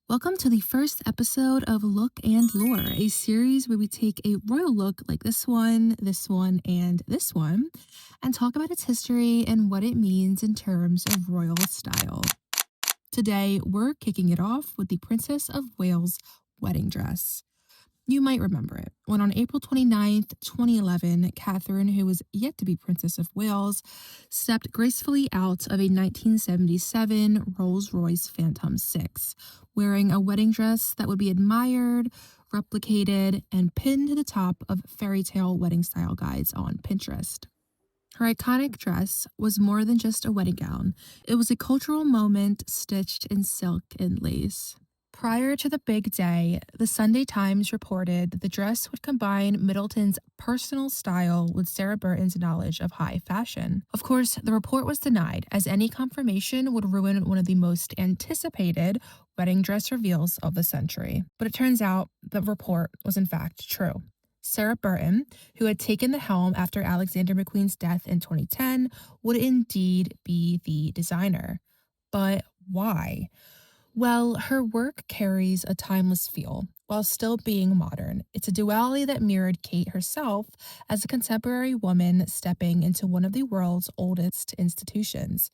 Welcome to the first episode of Look and Lore, a series where we take a royal look like this one, and this one, and talk about its history and what it means in terms of royal style. Today, we're kicking it off with the Princess of Wales wedding dress. You might remember it when on April 29th, 2011, Catherine, who was yet to be Princess of Wales, stepped gracefully out of a 1977 Rolls-Royce Phantom 6, wearing a wedding dress that would be admired, replicated, and pinned to the top of fairy tale wedding style guides on Pinterest. Her iconic dress was more than just a wedding gown. It was a cultural moment stitched in silk and lace. Prior to the big day, the Sunday Times reported that the dress would combine Middleton's personal style with Sarah Burton's knowledge of high fashion. Of course, the report was denied, as any confirmation would ruin one of the most anticipated wedding dress reveals of the century. But it turns out the report was in fact true. Sarah Burton, who had taken the helm after Alexander McQueen's death in 2010, would indeed be the designer. But why? Well, her work carries a timeless feel while still being modern. It's a duality that mirrored Kate herself as a contemporary woman stepping into one of the world's oldest institutions.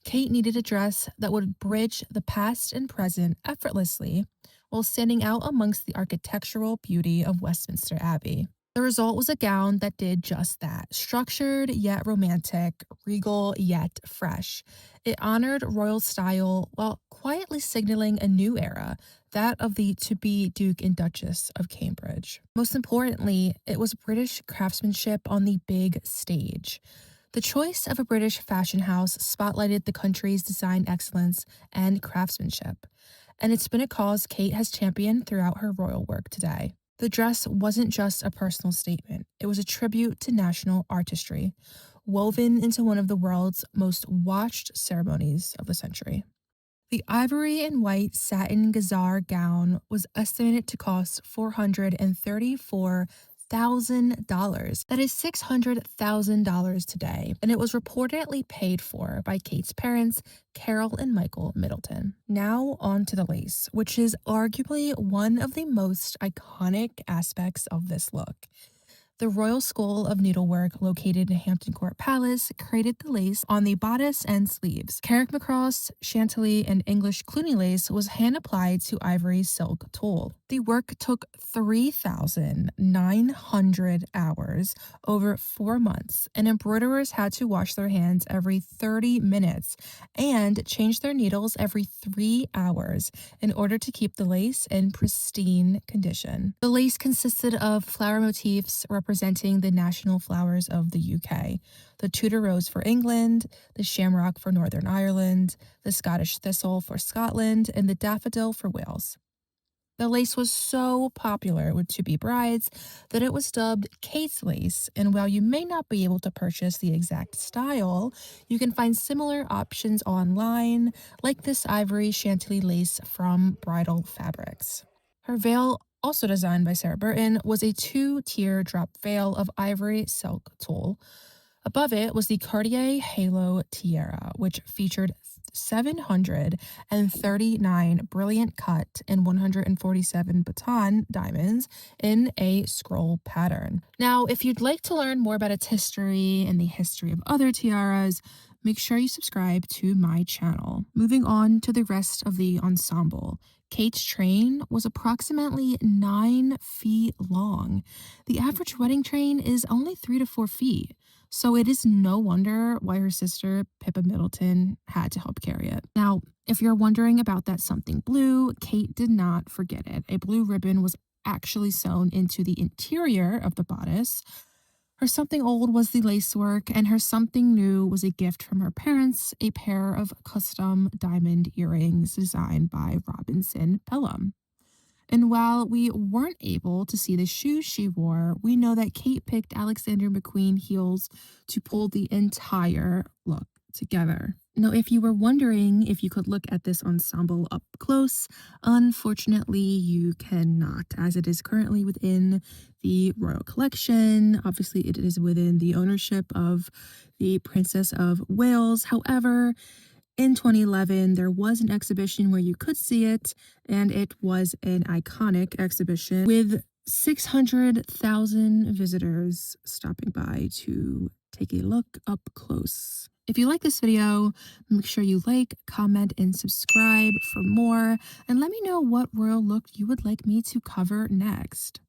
Kate needed a dress that would bridge the past and present effortlessly while standing out amongst the architectural beauty of Westminster Abbey. The result was a gown that did just that, structured yet romantic, regal yet fresh. It honored royal style while quietly signaling a new era, that of the to-be Duke and Duchess of Cambridge. Most importantly, it was British craftsmanship on the big stage. The choice of a British fashion house spotlighted the country's design excellence and craftsmanship, and it's been a cause Kate has championed throughout her royal work today. The dress wasn't just a personal statement, it was a tribute to national artistry, woven into one of the world's most watched ceremonies of the century. The ivory and white satin gazar gown was estimated to cost $434,000. That is $600,000 today, and it was reportedly paid for by Kate's parents, Carol and Michael Middleton. Now on to the lace, which is arguably one of the most iconic aspects of this look. The Royal School of Needlework, located in Hampton Court Palace, created the lace on the bodice and sleeves. Carrick-Macross, Chantilly, and English Cluny lace was hand-applied to ivory silk tulle. The work took 3,900 hours over 4 months, and embroiderers had to wash their hands every 30 minutes and change their needles every 3 hours in order to keep the lace in pristine condition. The lace consisted of flower motifs representing the national flowers of the UK, the Tudor rose for England, the shamrock for Northern Ireland, the Scottish thistle for Scotland, and the daffodil for Wales. The lace was so popular with to-be brides that it was dubbed Kate's lace, and while you may not be able to purchase the exact style, you can find similar options online, like this ivory Chantilly lace from Bridal Fabrics. Her veil, also designed by Sarah Burton, was a two-tier drop veil of ivory silk tulle. Above it was the Cartier Halo Tiara, which featured 739 brilliant cut and 147 baton diamonds in a scroll pattern. Now, if you'd like to learn more about its history and the history of other tiaras, make sure you subscribe to my channel. Moving on to the rest of the ensemble. Kate's train was approximately 9 feet long. The average wedding train is only 3 to 4 feet. So it is no wonder why her sister, Pippa Middleton, had to help carry it. Now, if you're wondering about that something blue, Kate did not forget it. A blue ribbon was actually sewn into the interior of the bodice. Her something old was the lacework, and her something new was a gift from her parents, a pair of custom diamond earrings designed by Robinson Pelham. And while we weren't able to see the shoes she wore, we know that Kate picked Alexander McQueen heels to pull the entire look together. Now, if you were wondering if you could look at this ensemble up close, unfortunately you cannot, as it is currently within the royal collection. Obviously, it is within the ownership of the Princess of Wales. However, In 2011, there was an exhibition where you could see it, and it was an iconic exhibition with 600,000 visitors stopping by to take a look up close. If you like this video, make sure you like, comment, and subscribe for more, and let me know what royal look you would like me to cover next.